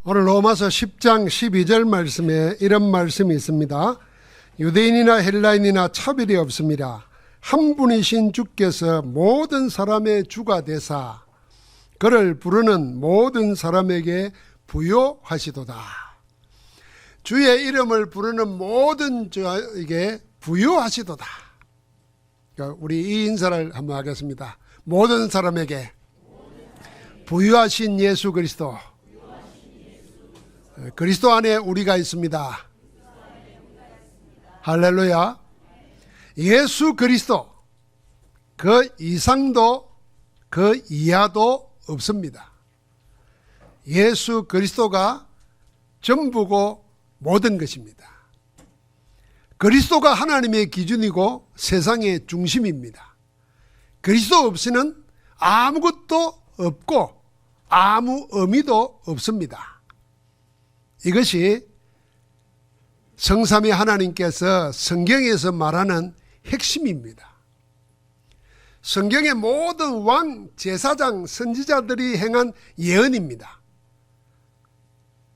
오늘 로마서 10장 12절 말씀에 이런 말씀이 있습니다. 유대인이나 헬라인이나 차별이 없습니다. 한 분이신 주께서 모든 사람의 주가 되사 그를 부르는 모든 사람에게 부요하시도다. 주의 이름을 부르는 모든 자에게 부요하시도다. 우리 이 인사를 한번 하겠습니다. 모든 사람에게 부요하신 예수 그리스도, 그리스도 안에 우리가 있습니다. 할렐루야. 예수 그리스도, 그 이상도 그 이하도 없습니다. 예수 그리스도가 전부고 모든 것입니다. 그리스도가 하나님의 기준이고 세상의 중심입니다. 그리스도 없이는 아무것도 없고 아무 의미도 없습니다. 이것이 성삼위 하나님께서 성경에서 말하는 핵심입니다. 성경의 모든 왕, 제사장, 선지자들이 행한 예언입니다.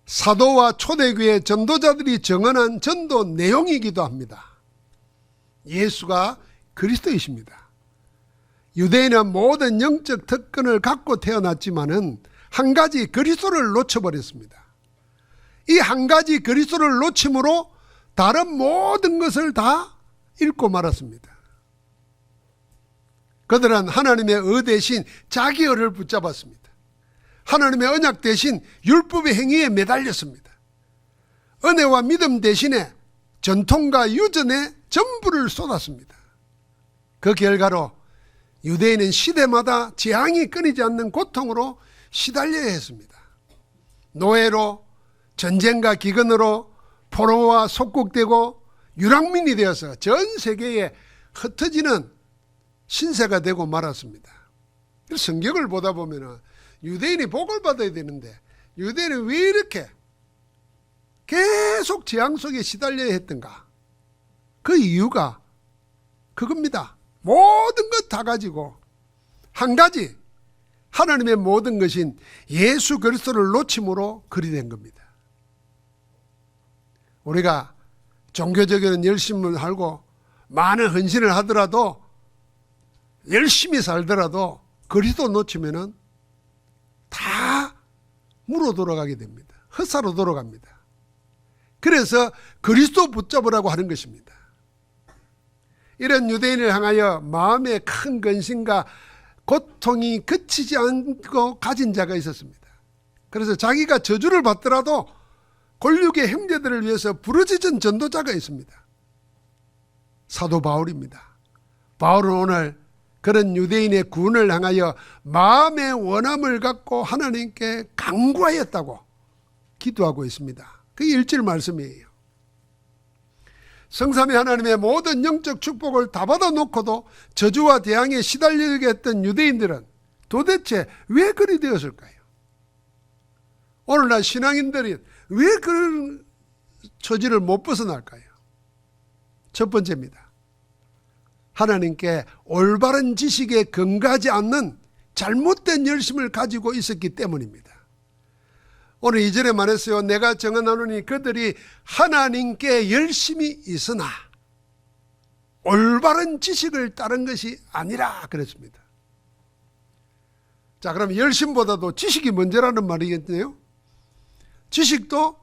사도와 초대교회 전도자들이 정언한 전도 내용이기도 합니다. 예수가 그리스도이십니다. 유대인은 모든 영적 특권을 갖고 태어났지만은 한 가지 그리스도를 놓쳐버렸습니다. 이 한 가지 그리스도를 놓침으로 다른 모든 것을 다 잃고 말았습니다. 그들은 하나님의 의 대신 자기 의를 붙잡았습니다. 하나님의 언약 대신 율법의 행위에 매달렸습니다. 은혜와 믿음 대신에 전통과 유전에 전부를 쏟았습니다. 그 결과로 유대인은 시대마다 재앙이 끊이지 않는 고통으로 시달려야 했습니다. 노예로, 전쟁과 기근으로 포로와 속국되고 유랑민이 되어서 전 세계에 흩어지는 신세가 되고 말았습니다. 성경을 보다 보면 유대인이 복을 받아야 되는데 유대인은 왜 이렇게 계속 재앙 속에 시달려야 했던가? 그 이유가 그겁니다. 모든 것 다 가지고 한 가지 하나님의 모든 것인 예수 그리스도를 놓침으로 그리 된 겁니다. 우리가 종교적인 열심을 하고 많은 헌신을 하더라도 열심히 살더라도 그리스도 놓치면은 다 무로 돌아가게 됩니다. 헛사로 돌아갑니다. 그래서 그리스도 붙잡으라고 하는 것입니다. 이런 유대인을 향하여 마음의 큰 근심과 고통이 그치지 않고 가진 자가 있었습니다. 그래서 자기가 저주를 받더라도 골육의 형제들을 위해서 부르짖은 전도자가 있습니다. 사도 바울입니다. 바울은 오늘 그런 유대인의 구원을 향하여 마음의 원함을 갖고 하나님께 간구하였다고 기도하고 있습니다. 그게 1절 말씀이에요. 성삼위 하나님의 모든 영적 축복을 다 받아놓고도 저주와 재앙에 시달리게 했던 유대인들은 도대체 왜 그리 되었을까요? 오늘날 신앙인들이 왜 그런 처지를 못 벗어날까요? 첫 번째입니다. 하나님께 올바른 지식에 근거하지 않는 잘못된 열심을 가지고 있었기 때문입니다. 오늘 2절에 말했어요. 내가 정언하노니 그들이 하나님께 열심이 있으나 올바른 지식을 따른 것이 아니라 그랬습니다. 자, 그럼 열심보다도 지식이 먼저라는 말이겠네요. 지식도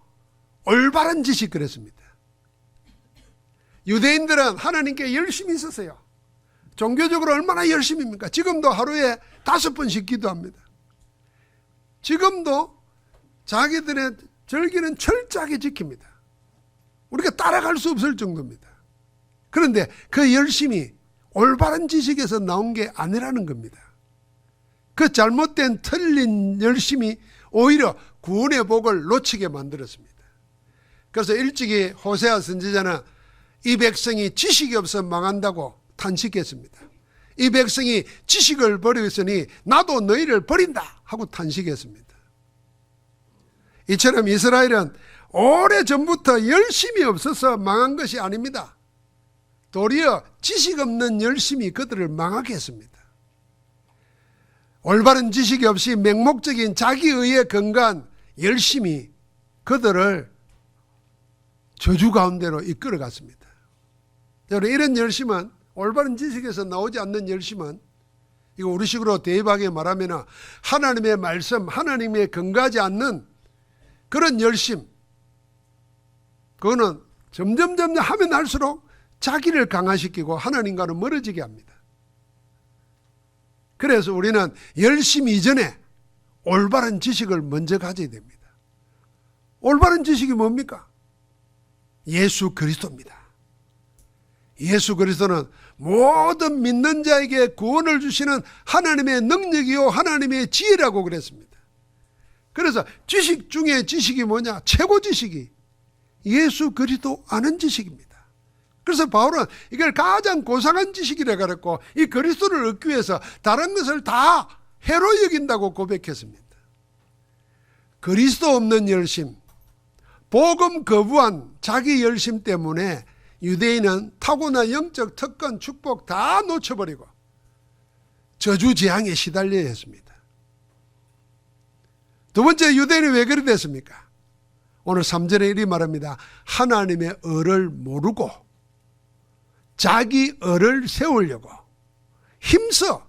올바른 지식 그랬습니다. 유대인들은 하나님께 열심히 있었어요. 종교적으로 얼마나 열심입니까? 지금도 하루에 5번씩 기도합니다. 지금도 자기들의 절기는 철저하게 지킵니다. 우리가 따라갈 수 없을 정도입니다. 그런데 그 열심이 올바른 지식에서 나온 게 아니라는 겁니다. 그 잘못된 틀린 열심이 오히려 구원의 복을 놓치게 만들었습니다. 그래서 일찍이 호세아 선지자는 이 백성이 지식이 없어 망한다고 탄식했습니다. 이 백성이 지식을 버렸으니 나도 너희를 버린다 하고 탄식했습니다. 이처럼 이스라엘은 오래전부터 열심이 없어서 망한 것이 아닙니다. 도리어 지식 없는 열심이 그들을 망하게 했습니다. 올바른 지식이 없이 맹목적인 자기의에 근거한 열심이 그들을 저주 가운데로 이끌어 갔습니다. 여러분, 이런 열심은, 올바른 지식에서 나오지 않는 열심은, 이거 우리식으로 대입하게 말하면 하나님의 말씀, 하나님의 근거하지 않는 그런 열심, 그거는 점점 하면 할수록 자기를 강화시키고 하나님과는 멀어지게 합니다. 그래서 우리는 열심 이전에 올바른 지식을 먼저 가져야 됩니다. 올바른 지식이 뭡니까? 예수 그리스도입니다. 예수 그리스도는 모든 믿는 자에게 구원을 주시는 하나님의 능력이요 하나님의 지혜라고 그랬습니다. 그래서 지식 중에 지식이 뭐냐? 최고 지식이 예수 그리스도 아는 지식입니다. 그래서 바울은 이걸 가장 고상한 지식이라 그랬고, 이 그리스도를 얻기 위해서 다른 것을 다 해로 여긴다고 고백했습니다. 그리스도 없는 열심, 복음 거부한 자기 열심 때문에 유대인은 타고난 영적 특권, 축복 다 놓쳐버리고 저주재앙에 시달려야 했습니다. 두 번째, 유대인이 왜 그리 됐습니까? 오늘 3절에 이리 말합니다. 하나님의 의를 모르고 자기 의를 세우려고 힘써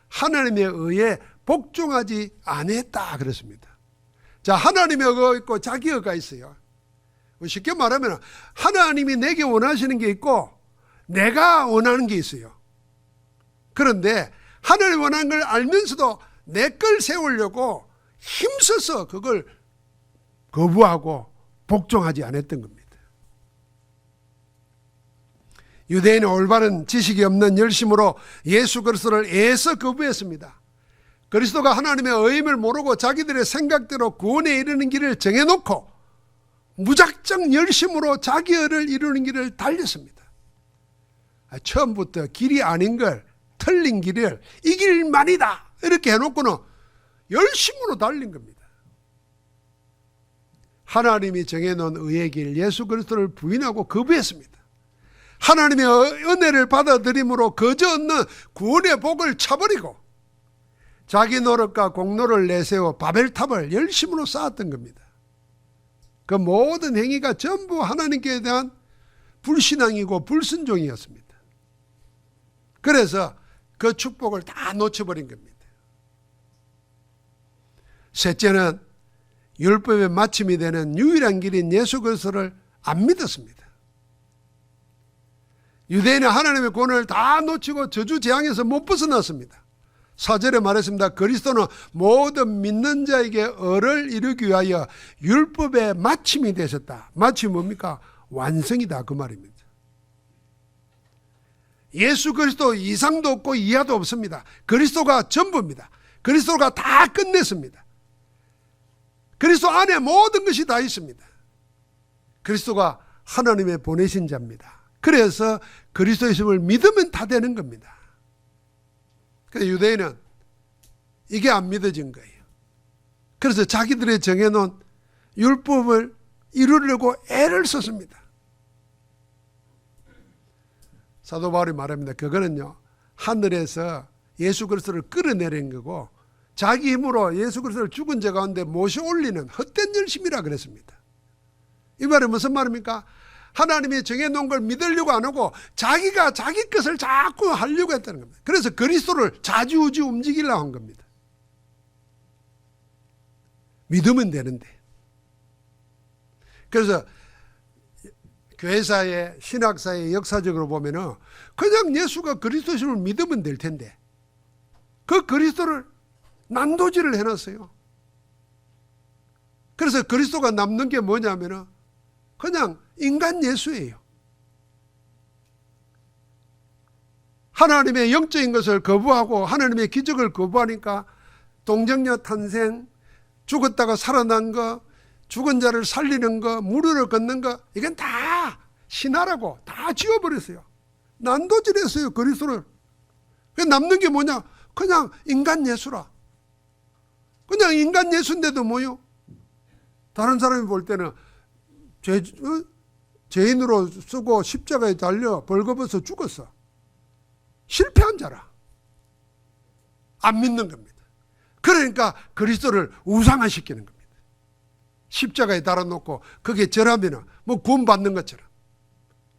하나님의 의에 복종하지 아니했다 그랬습니다. 자, 하나님의 의가 있고 자기 의가 있어요. 쉽게 말하면 하나님이 내게 원하시는 게 있고 내가 원하는 게 있어요. 그런데 하나님 원하는 걸 알면서도 내 걸 세우려고 힘써서 그걸 거부하고 복종하지 않았던 겁니다. 유대인의 올바른 지식이 없는 열심으로 예수 그리스도를 애써 거부했습니다. 그리스도가 하나님의 의임을 모르고 자기들의 생각대로 구원에 이르는 길을 정해놓고 무작정 열심으로 자기 의를 이루는 길을 달렸습니다. 처음부터 길이 아닌 걸, 틀린 길을 이 길만이다 이렇게 해놓고는 열심으로 달린 겁니다. 하나님이 정해놓은 의의 길 예수 그리스도를 부인하고 거부했습니다. 하나님의 은혜를 받아들임으로 거저 얻는 구원의 복을 차버리고 자기 노력과 공로를 내세워 바벨탑을 열심으로 쌓았던 겁니다. 그 모든 행위가 전부 하나님께 대한 불신앙이고 불순종이었습니다. 그래서 그 축복을 다 놓쳐버린 겁니다. 셋째는 율법의 마침이 되는 유일한 길인 예수 그리스도를 안 믿었습니다. 유대인은 하나님의 구원을 다 놓치고 저주 재앙에서 못 벗어났습니다. 4절에 말했습니다. 그리스도는 모든 믿는 자에게 의를 이루기 위하여 율법의 마침이 되셨다. 마침이 뭡니까? 완성이다 그 말입니다. 예수 그리스도 이상도 없고 이하도 없습니다. 그리스도가 전부입니다. 그리스도가 다 끝냈습니다. 그리스도 안에 모든 것이 다 있습니다. 그리스도가 하나님의 보내신 자입니다. 그래서 그리스도 있음을 믿으면 다 되는 겁니다. 그래서 유대인은 이게 안 믿어진 거예요. 그래서 자기들이 정해놓은 율법을 이루려고 애를 썼습니다. 사도 바울이 말합니다. 그거는요, 하늘에서 예수 그리스도를 끌어내린 거고 자기 힘으로 예수 그리스도를 죽은 자 가운데 모셔 올리는 헛된 열심이라 그랬습니다. 이 말은 무슨 말입니까? 하나님이 정해놓은 걸 믿으려고 안 하고 자기가 자기 것을 자꾸 하려고 했다는 겁니다. 그래서 그리스도를 좌지우지 움직이려고 한 겁니다. 믿으면 되는데. 그래서 교회사의 신학사의 역사적으로 보면은 그냥 예수가 그리스도심을 믿으면 될 텐데 그 그리스도를 난도질을 해놨어요. 그래서 그리스도가 남는 게 뭐냐면은 그냥 인간 예수예요. 하나님의 영적인 것을 거부하고 하나님의 기적을 거부하니까 동정녀 탄생, 죽었다가 살아난 거, 죽은 자를 살리는 거, 무료를 걷는 거, 이건 다 신하라고 다 지워버렸어요. 난도질했어요, 그리스도를. 남는 게 뭐냐? 그냥 인간 예수라. 그냥 인간 예수인데도 뭐요? 다른 사람이 볼 때는 죄인으로 쓰고 십자가에 달려 벌거벗어 죽었어. 실패한 자라. 안 믿는 겁니다. 그러니까 그리스도를 우상화시키는 겁니다. 십자가에 달아놓고 거기에 절하면 뭐 구원 받는 것처럼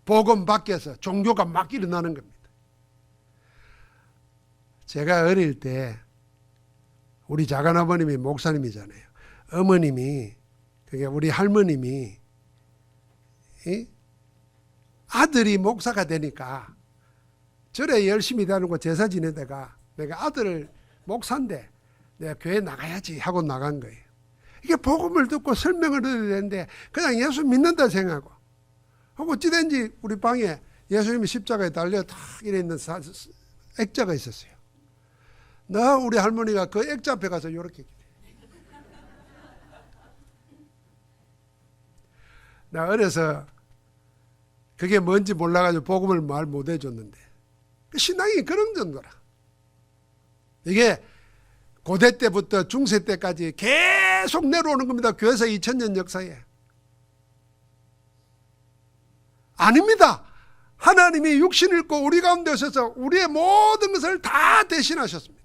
복음 밖에서 종교가 막 일어나는 겁니다. 제가 어릴 때 우리 작은아버님이 목사님이잖아요. 어머님이, 그게 우리 할머님이 아들이 목사가 되니까 절에 열심히 다니고 제사 지내다가 내가 아들을 목사인데 내가 교회 나가야지 하고 나간 거예요. 이게 복음을 듣고 설명을 들어야 되는데 그냥 예수 믿는다 생각하고 어찌된지 우리 방에 예수님이 십자가에 달려 탁 이래 있는 액자가 있었어요. 우리 할머니가 그 액자 앞에 가서 이렇게 나 어려서 그게 뭔지 몰라가지고 복음을 말 못해줬는데 신앙이 그런 정도라. 이게 고대 때부터 중세 때까지 계속 내려오는 겁니다. 교회에서 2000년 역사에. 아닙니다. 하나님이 육신을 입고 우리 가운데 오셔서 우리의 모든 것을 다 대신하셨습니다.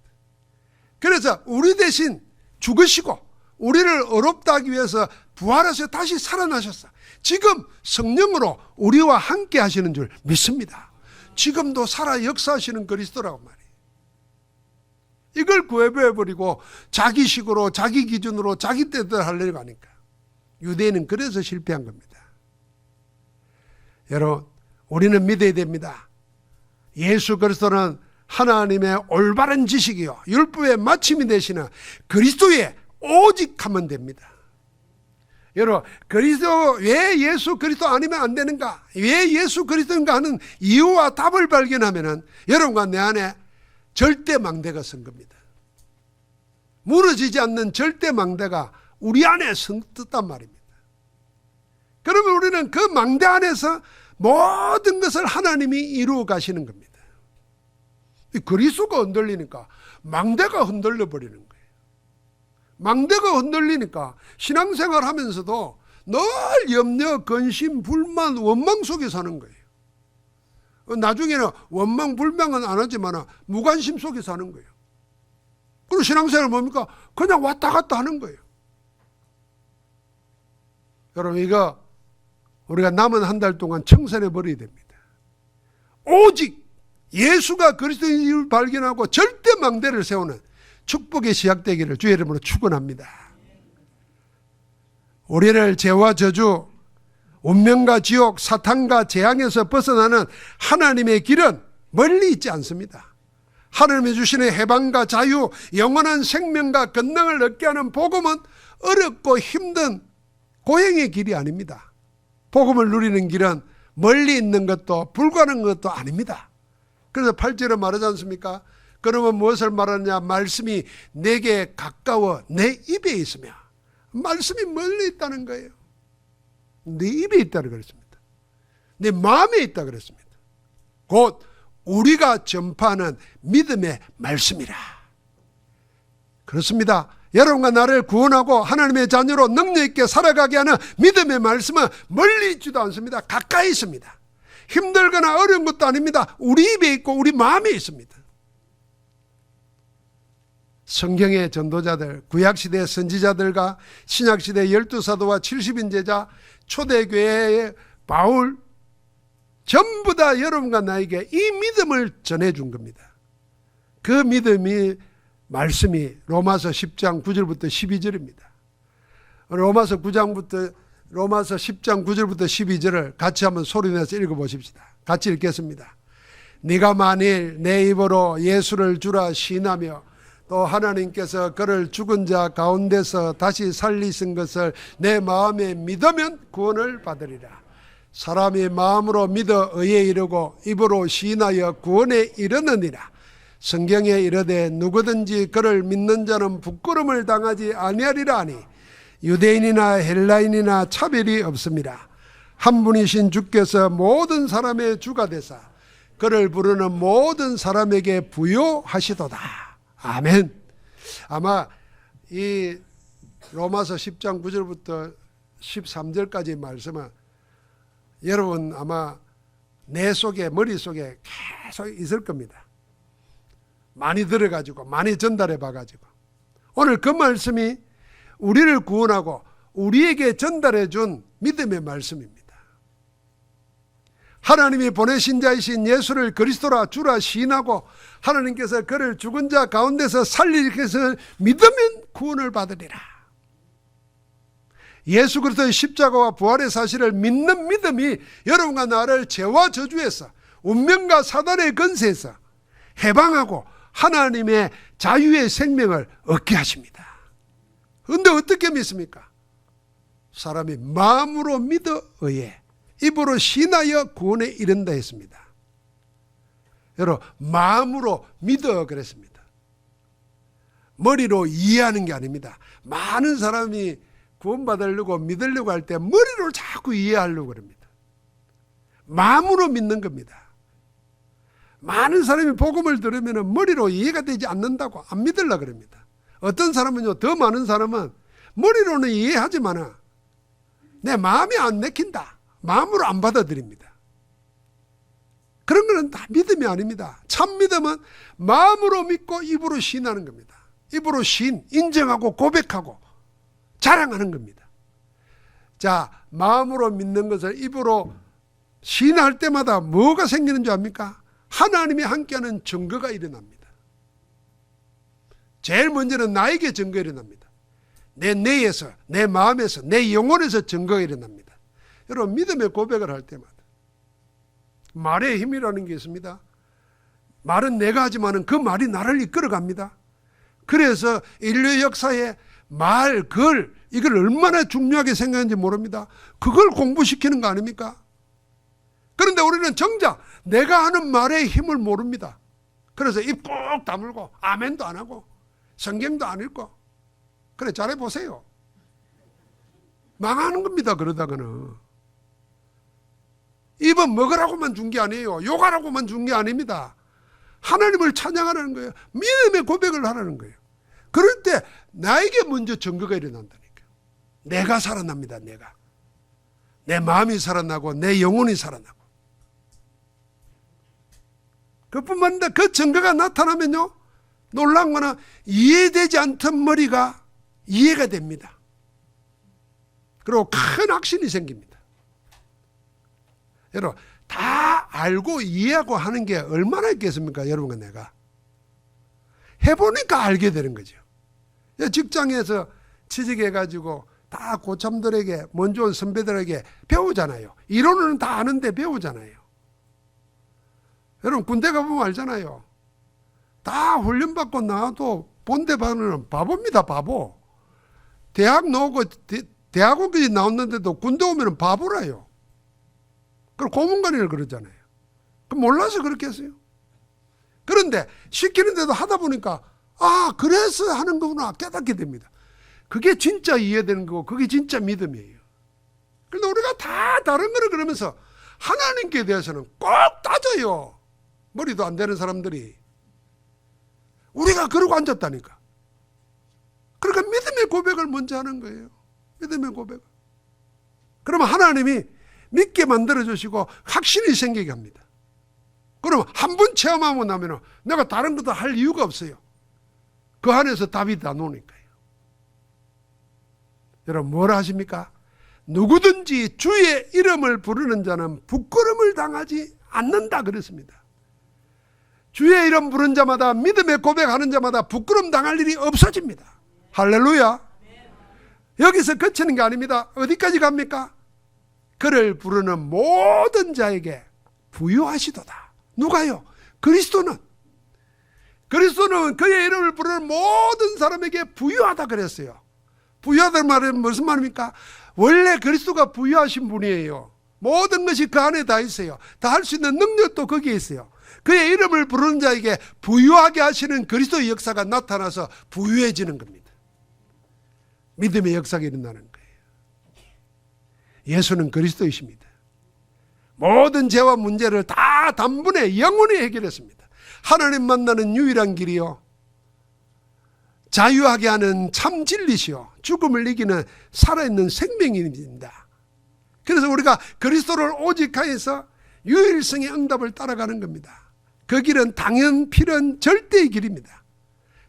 그래서 우리 대신 죽으시고 우리를 의롭다 하기 위해서 부활하셔서 다시 살아나셨어. 지금 성령으로 우리와 함께 하시는 줄 믿습니다. 지금도 살아 역사하시는 그리스도라고 말이에요. 이걸 구애부해버리고 자기식으로 자기 기준으로 자기 뜻대로 하려고 하니까 유대인은 그래서 실패한 겁니다. 여러분, 우리는 믿어야 됩니다. 예수 그리스도는 하나님의 올바른 지식이요 율법의 마침이 되시는 그리스도의 오직 하면 됩니다. 여러분, 그리스도 왜 예수 그리스도 아니면 안 되는가? 왜 예수 그리스도인가 하는 이유와 답을 발견하면은 여러분과 내 안에 절대 망대가 선 겁니다. 무너지지 않는 절대 망대가 우리 안에 선뜻단 말입니다. 그러면 우리는 그 망대 안에서 모든 것을 하나님이 이루어 가시는 겁니다. 그리스도가 흔들리니까 망대가 흔들려 버리는 거예요. 망대가 흔들리니까 신앙생활 하면서도 늘 염려, 근심, 불만, 원망 속에 사는 거예요. 나중에는 원망, 불명은 안 하지만 무관심 속에 사는 거예요. 그리고 신앙생활 뭡니까? 그냥 왔다 갔다 하는 거예요. 여러분, 이거 우리가 남은 한 달 동안 청산해 버려야 됩니다. 오직 예수가 그리스도인을 발견하고 절대 망대를 세우는 축복의 시작되기를 주의 이름으로 축원합니다. 우리를 죄와 저주, 운명과 지옥, 사탄과 재앙에서 벗어나는 하나님의 길은 멀리 있지 않습니다. 하나님이 주시는 해방과 자유, 영원한 생명과 건강을 얻게 하는 복음은 어렵고 힘든 고행의 길이 아닙니다. 복음을 누리는 길은 멀리 있는 것도 불가능한 것도 아닙니다. 그래서 8절에 말하지 않습니까? 그러면 무엇을 말하느냐? 말씀이 내게 가까워 내 입에 있으며. 말씀이 멀리 있다는 거예요. 내 입에 있다고 그랬습니다. 내 마음에 있다고 그랬습니다. 곧 우리가 전파하는 믿음의 말씀이라. 그렇습니다. 여러분과 나를 구원하고 하나님의 자녀로 능력 있게 살아가게 하는 믿음의 말씀은 멀리 있지도 않습니다. 가까이 있습니다. 힘들거나 어려운 것도 아닙니다. 우리 입에 있고 우리 마음에 있습니다. 성경의 전도자들, 구약시대 선지자들과 신약시대 12사도와 70인 제자, 초대교회의 바울, 전부 다 여러분과 나에게 이 믿음을 전해준 겁니다. 그 믿음이 말씀이 로마서 10장 9절부터 12절입니다. 로마서 10장 9절부터 12절을 같이 한번 소리내서 읽어보십시다. 같이 읽겠습니다. 네가 만일 내 입으로 예수를 주라 시인하며 또 하나님께서 그를 죽은 자 가운데서 다시 살리신 것을 내 마음에 믿으면 구원을 받으리라. 사람이 마음으로 믿어 의에 이르고 입으로 시인하여 구원에 이르느니라. 성경에 이르되 누구든지 그를 믿는 자는 부끄러움을 당하지 아니하리라 하니 유대인이나 헬라인이나 차별이 없습니다. 한 분이신 주께서 모든 사람의 주가 되사 그를 부르는 모든 사람에게 부요하시도다. 아멘. 아마 이 로마서 10장 9절부터 13절까지 말씀은 여러분 아마 내 속에 머릿속에 계속 있을 겁니다. 많이 들어가지고 많이 전달해 봐가지고 오늘 그 말씀이 우리를 구원하고 우리에게 전달해 준 믿음의 말씀입니다. 하나님이 보내신 자이신 예수를 그리스도라 주라 시인하고 하나님께서 그를 죽은 자 가운데서 살리실 것을 믿으면 구원을 받으리라. 예수 그리스도의 십자가와 부활의 사실을 믿는 믿음이 여러분과 나를 죄와 저주에서 운명과 사단의 건세에서 해방하고 하나님의 자유의 생명을 얻게 하십니다. 그런데 어떻게 믿습니까? 사람이 마음으로 믿어 의에 입으로 신하여 구원에 이른다 했습니다. 여러분, 마음으로 믿어 그랬습니다. 머리로 이해하는 게 아닙니다. 많은 사람이 구원받으려고 믿으려고 할 때 머리로 자꾸 이해하려고 그럽니다. 마음으로 믿는 겁니다. 많은 사람이 복음을 들으면 머리로 이해가 되지 않는다고 안 믿으려고 그럽니다. 어떤 사람은요, 더 많은 사람은 머리로는 이해하지만 내 마음이 안 내킨다. 마음으로 안 받아들입니다. 그런 거는 다 믿음이 아닙니다. 참 믿음은 마음으로 믿고 입으로 시인하는 겁니다. 입으로 시인, 인정하고 고백하고 자랑하는 겁니다. 자, 마음으로 믿는 것을 입으로 시인할 때마다 뭐가 생기는 줄 압니까? 하나님이 함께하는 증거가 일어납니다. 제일 먼저는 나에게 증거가 일어납니다. 내 뇌에서, 내 마음에서, 내 영혼에서 증거가 일어납니다. 여러분, 믿음의 고백을 할 때마다 말의 힘이라는 게 있습니다. 말은 내가 하지만 그 말이 나를 이끌어갑니다. 그래서 인류 역사에 말, 글, 이걸 얼마나 중요하게 생각하는지 모릅니다. 그걸 공부시키는 거 아닙니까? 그런데 우리는 정작 내가 하는 말의 힘을 모릅니다. 그래서 입 꼭 다물고 아멘도 안 하고 성경도 안 읽고 그래 잘해보세요. 망하는 겁니다. 그러다가는. 입은 먹으라고만 준 게 아니에요. 욕하라고만 준 게 아닙니다. 하나님을 찬양하라는 거예요. 믿음의 고백을 하라는 거예요. 그럴 때 나에게 먼저 증거가 일어난다니까요. 내가 살아납니다. 내가. 내 마음이 살아나고 내 영혼이 살아나고. 그뿐만 아니라 그 증거가 나타나면요, 놀라운 거는 이해되지 않던 머리가 이해가 됩니다. 그리고 큰 확신이 생깁니다. 여러분, 다 알고 이해하고 하는 게 얼마나 있겠습니까? 여러분과 내가. 해보니까 알게 되는 거죠. 직장에서 취직해가지고 다 고참들에게, 먼저 온 선배들에게 배우잖아요. 이론은 다 아는데 배우잖아요. 여러분, 군대 가보면 알잖아요. 다 훈련받고 나와도 본대 반은 바보입니다. 바보. 대학 나오고 대학원까지 나왔는데도 군대 오면 바보라요. 그럼 고문관리를 그러잖아요. 그럼 몰라서 그렇게 했어요. 그런데 시키는데도 하다 보니까 아, 그래서 하는 거구나 깨닫게 됩니다. 그게 진짜 이해되는 거고 그게 진짜 믿음이에요. 그런데 우리가 다 다른 거를 그러면서 하나님께 대해서는 꼭 따져요. 머리도 안 되는 사람들이. 우리가 그러고 앉았다니까. 그러니까 믿음의 고백을 먼저 하는 거예요. 믿음의 고백. 그러면 하나님이 믿게 만들어주시고 확신이 생기게 합니다. 그러면 한 번 체험하고 나면 내가 다른 것도 할 이유가 없어요. 그 안에서 답이 다 나오니까요. 여러분, 뭐라 하십니까? 누구든지 주의 이름을 부르는 자는 부끄러움을 당하지 않는다 그랬습니다. 주의 이름 부른 자마다, 믿음의 고백하는 자마다 부끄러움 당할 일이 없어집니다. 할렐루야. 여기서 그치는 게 아닙니다. 어디까지 갑니까? 그를 부르는 모든 자에게 부유하시도다. 누가요? 그리스도는 그의 이름을 부르는 모든 사람에게 부유하다 그랬어요. 부유하다는 말은 무슨 말입니까? 원래 그리스도가 부유하신 분이에요. 모든 것이 그 안에 다 있어요. 다 할 수 있는 능력도 거기에 있어요. 그의 이름을 부르는 자에게 부유하게 하시는 그리스도의 역사가 나타나서 부유해지는 겁니다. 믿음의 역사가 일어나는 거예요. 예수는 그리스도이십니다. 모든 죄와 문제를 다 단번에 영원히 해결했습니다. 하나님 만나는 유일한 길이요, 자유하게 하는 참 진리시요, 죽음을 이기는 살아있는 생명입니다. 그래서 우리가 그리스도를 오직하여서 유일성의 응답을 따라가는 겁니다. 그 길은 당연 필연 절대의 길입니다.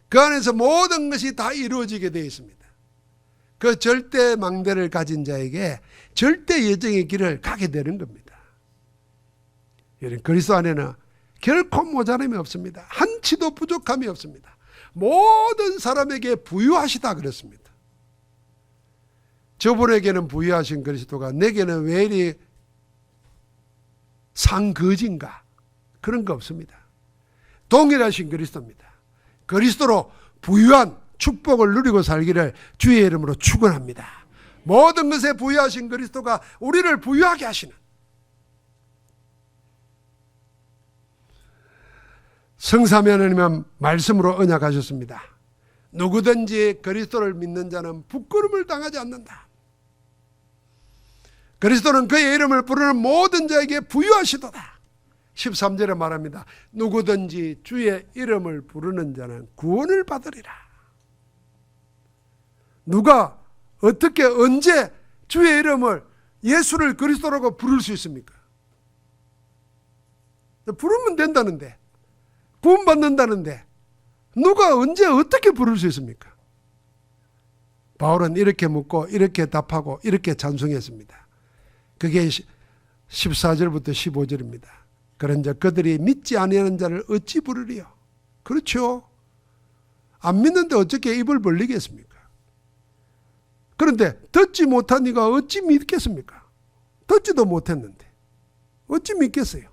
그 안에서 모든 것이 다 이루어지게 되어 있습니다. 그 절대 망대를 가진 자에게 절대 예정의 길을 가게 되는 겁니다. 여러분, 그리스도 안에는 결코 모자람이 없습니다. 한치도 부족함이 없습니다. 모든 사람에게 부유하시다 그랬습니다. 저분에게는 부유하신 그리스도가 내게는 왜 이리 상거진가? 그런 거 없습니다. 동일하신 그리스도입니다. 그리스도로 부유한 축복을 누리고 살기를 주의 이름으로 축원합니다. 모든 것에 부유하신 그리스도가 우리를 부유하게 하시는, 성삼위 하나님은 말씀으로 언약하셨습니다. 누구든지 그리스도를 믿는 자는 부끄러움을 당하지 않는다. 그리스도는 그의 이름을 부르는 모든 자에게 부유하시도다. 13절에 말합니다. 누구든지 주의 이름을 부르는 자는 구원을 받으리라. 누가 어떻게 언제 주의 이름을, 예수를 그리스도라고 부를 수 있습니까? 부르면 된다는데, 구원받는다는데 누가 언제 어떻게 부를 수 있습니까? 바울은 이렇게 묻고 이렇게 답하고 이렇게 찬송했습니다. 그게 14절부터 15절입니다. 그런즉 그들이 믿지 아니하는 자를 어찌 부르리요? 그렇죠. 안 믿는데 어떻게 입을 벌리겠습니까? 그런데 듣지 못한 이가 어찌 믿겠습니까? 듣지도 못했는데 어찌 믿겠어요?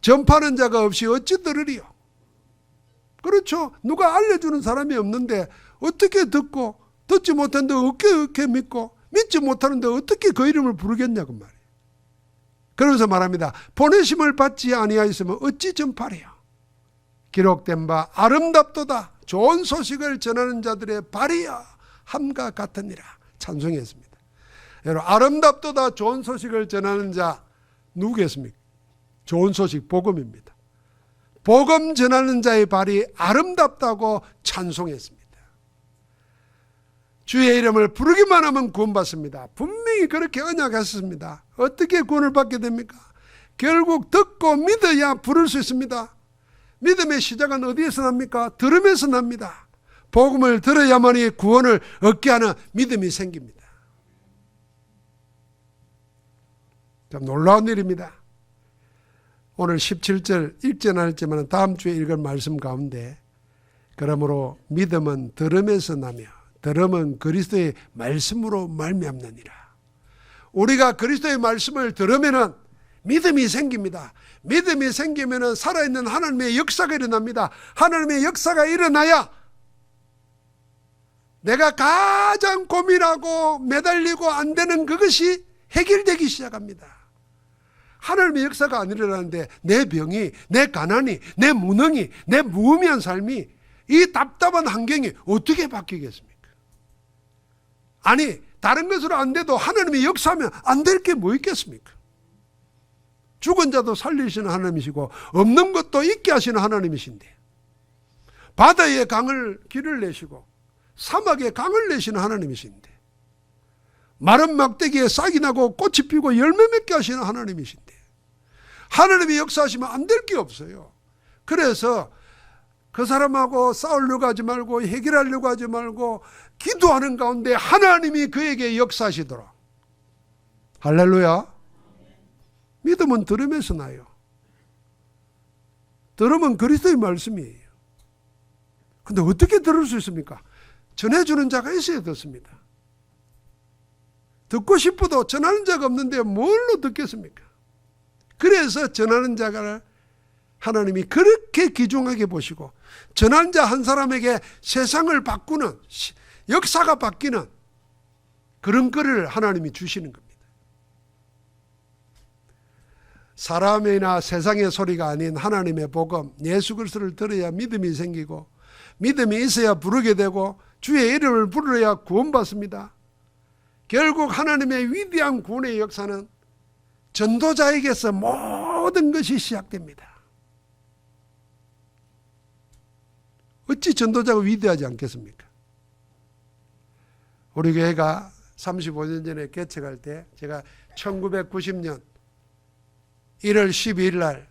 전파하는 자가 없이 어찌 들으리요? 그렇죠. 누가 알려주는 사람이 없는데 어떻게 듣고, 듣지 못하는데 어떻게 믿고, 믿지 못하는데 어떻게 그 이름을 부르겠냐고 말이에요. 그러면서 말합니다. 보내심을 받지 아니하였으면 어찌 전파리요? 기록된 바 아름답도다. 좋은 소식을 전하는 자들의 발이여 함과 같으니라. 찬송했습니다. 여러분, 아름답도다. 좋은 소식을 전하는 자 누구겠습니까? 좋은 소식, 복음입니다. 복음 전하는 자의 발이 아름답다고 찬송했습니다. 주의 이름을 부르기만 하면 구원받습니다. 분명히 그렇게 언약하셨습니다. 어떻게 구원을 받게 됩니까? 결국 듣고 믿어야 부를 수 있습니다. 믿음의 시작은 어디에서 납니까? 들음에서 납니다. 복음을 들어야만이 구원을 얻게 하는 믿음이 생깁니다. 참 놀라운 일입니다. 오늘 17절 읽지는 않았지만 다음 주에 읽을 말씀 가운데, 그러므로 믿음은 들음에서 나며 들음은 그리스도의 말씀으로 말미암느니라. 우리가 그리스도의 말씀을 들으면은 믿음이 생깁니다. 믿음이 생기면은 살아있는 하나님의 역사가 일어납니다. 하나님의 역사가 일어나야 내가 가장 고민하고 매달리고 안 되는 그것이 해결되기 시작합니다. 하나님의 역사가 안 일어나는데 내 병이, 내 가난이, 내 무능이, 내 무의미한 삶이, 이 답답한 환경이 어떻게 바뀌겠습니까? 아니, 다른 것으로 안 돼도 하나님이 역사하면 안 될 게 뭐 있겠습니까? 죽은 자도 살리시는 하나님이시고 없는 것도 있게 하시는 하나님이신데, 바다에 길을 내시고 사막에 강을 내시는 하나님이신데, 마른 막대기에 싹이 나고 꽃이 피고 열매 맺게 하시는 하나님이신데, 하나님이 역사하시면 안 될 게 없어요. 그래서 그 사람하고 싸우려고 하지 말고 해결하려고 하지 말고 기도하는 가운데 하나님이 그에게 역사하시도록. 할렐루야. 믿음은 들음에서 나요. 들으면 그리스도의 말씀이에요. 근데 어떻게 들을 수 있습니까? 전해주는 자가 있어야 듣습니다. 듣고 싶어도 전하는 자가 없는데 뭘로 듣겠습니까? 그래서 전하는 자가 하나님이 그렇게 귀중하게 보시고 전하는 자 한 사람에게 세상을 바꾸는, 역사가 바뀌는 그런 글을 하나님이 주시는 겁니다. 사람이나 세상의 소리가 아닌 하나님의 복음, 예수 그리스도를 들어야 믿음이 생기고, 믿음이 있어야 부르게 되고, 주의 이름을 부르야 구원받습니다. 결국 하나님의 위대한 구원의 역사는 전도자에게서 모든 것이 시작됩니다. 어찌 전도자가 위대하지 않겠습니까? 우리 교회가 35년 전에 개척할 때 제가 1990년 1월 12일 날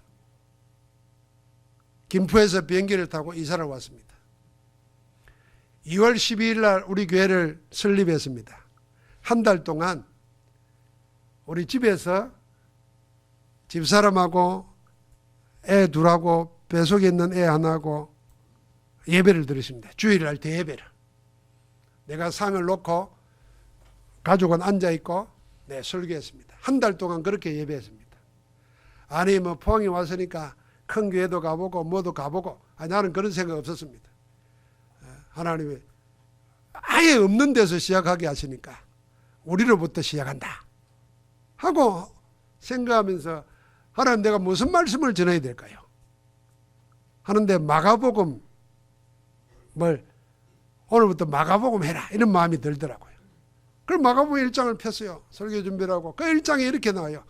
김포에서 비행기를 타고 이사를 왔습니다. 2월 12일 날 우리 교회를 설립했습니다. 한 달 동안 우리 집에서 집사람하고 애 둘하고 뱃속에 있는 애 하나하고 예배를 드렸습니다. 주일날 대예배를. 내가 상을 놓고 가족은 앉아있고 설교했습니다. 한 달 동안 그렇게 예배했습니다. 아니 뭐 포항에 왔으니까 큰 교회도 가보고 뭐도 가보고 나는 그런 생각 없었습니다. 하나님이 아예 없는 데서 시작하게 하시니까 우리로부터 시작한다 하고 생각하면서 하나님 내가 무슨 말씀을 전해야 될까요? 하는데 마가복음 오늘부터 마가복음 해라 이런 마음이 들더라고요. 그럼 마가복음 1장을 폈어요. 설교 준비를 하고 그 1장에 이렇게 나와요.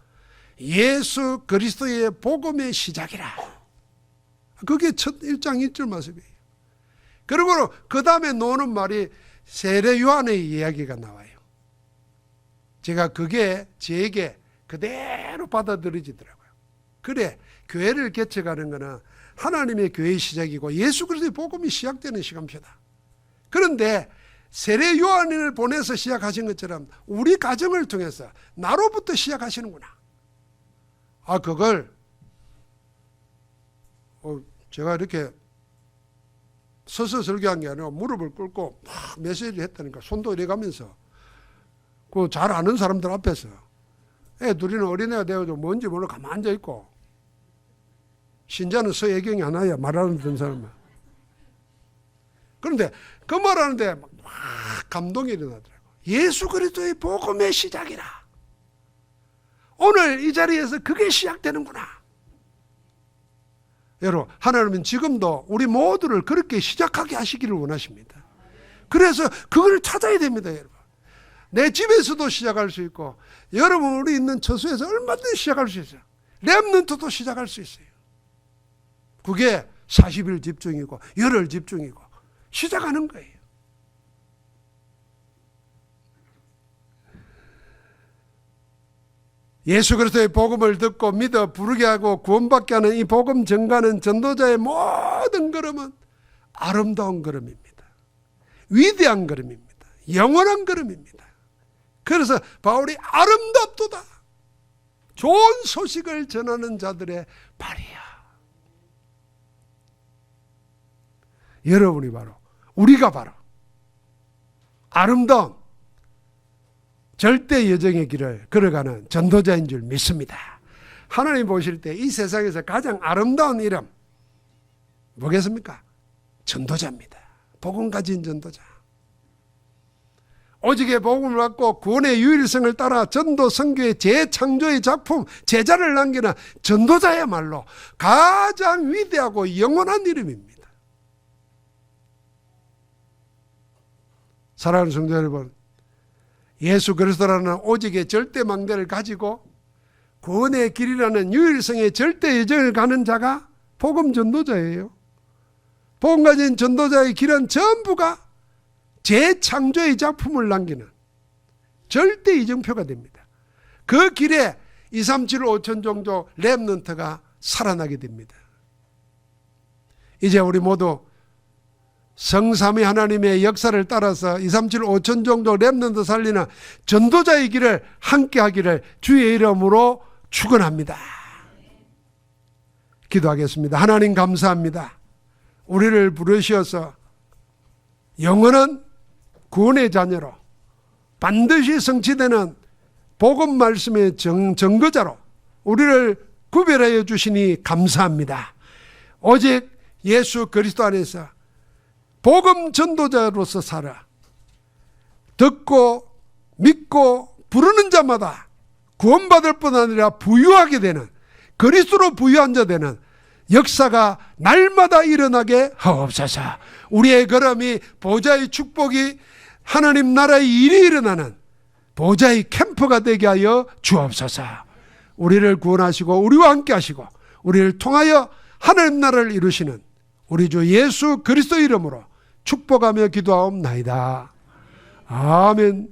예수 그리스도의 복음의 시작이라. 그게 첫 1장 1절 말씀이에요. 그리고 그 다음에 나오는 말이 세례 요한의 이야기가 나와요. 제가 그게 저에게 그대로 받아들여지더라고요. 그래 교회를 개척하는 것은 하나님의 교회의 시작이고 예수 그리스도의 복음이 시작되는 시간표다. 그런데 세례 요한을 보내서 시작하신 것처럼 우리 가정을 통해서 나로부터 시작하시는구나. 그걸 제가 이렇게 서서 설교한 게 아니라 무릎을 꿇고 막 메시지를 했다니까 손도 이래 가면서 그 잘 아는 사람들 앞에서 애 둘이는 어린애가 되어도 뭔지 모르고 가만히 앉아있고 신자는 서예경이 하나야 말하는 듣는 사람은. 그런데 그 말하는데 막 감동이 일어나더라고. 예수 그리스도의 복음의 시작이라. 오늘 이 자리에서 그게 시작되는구나. 여러분 하나님은 지금도 우리 모두를 그렇게 시작하게 하시기를 원하십니다. 그래서 그걸 찾아야 됩니다. 여러분 내 집에서도 시작할 수 있고 여러분 우리 있는 처소에서 얼마든지 시작할 수 있어요. 렘넌트도 시작할 수 있어요. 그게 40일 집중이고 열흘 집중이고 시작하는 거예요. 예수 그리스도의 복음을 듣고 믿어 부르게 하고 구원받게 하는 이 복음 전가는 전도자의 모든 걸음은 아름다운 걸음입니다. 위대한 걸음입니다. 영원한 걸음입니다. 그래서 바울이 아름답도다. 좋은 소식을 전하는 자들의 발이야. 여러분이 바로 우리가 바로 아름다운 절대 여정의 길을 걸어가는 전도자인 줄 믿습니다. 하나님 보실 때 이 세상에서 가장 아름다운 이름 뭐겠습니까? 전도자입니다. 복음 가진 전도자. 오직의 복음을 받고 구원의 유일성을 따라 전도 선교의 재창조의 작품 제자를 남기는 전도자야말로 가장 위대하고 영원한 이름입니다. 사랑하는 성도 여러분, 예수 그리스도라는 오직의 절대 망대를 가지고 구원의 길이라는 유일성의 절대 여정을 가는 자가 복음 전도자예요. 복음 가진 전도자의 길은 전부가 재창조의 작품을 남기는 절대 이정표가 됩니다. 그 길에 2, 3, 7, 5천 정도 렘넌트가 살아나게 됩니다. 이제 우리 모두 성삼위 하나님의 역사를 따라서 2, 3, 7, 5천 정도 렘넌트 살리는 전도자의 길을 함께 하기를 주의 이름으로 축원합니다. 기도하겠습니다. 하나님 감사합니다. 우리를 부르셔서 영원한 구원의 자녀로 반드시 성취되는 복음 말씀의 증거자로 우리를 구별하여 주시니 감사합니다. 오직 예수 그리스도 안에서 복음 전도자로서 살아 듣고 믿고 부르는 자마다 구원받을 뿐 아니라 부유하게 되는 그리스도로 부유한 자 되는 역사가 날마다 일어나게 하옵소서. 우리의 걸음이 보좌의 축복이 하나님 나라의 일이 일어나는 보좌의 캠프가 되게 하여 주옵소서. 우리를 구원하시고 우리와 함께 하시고 우리를 통하여 하나님 나라를 이루시는 우리 주 예수 그리스도 이름으로 축복하며 기도하옵나이다. 아멘.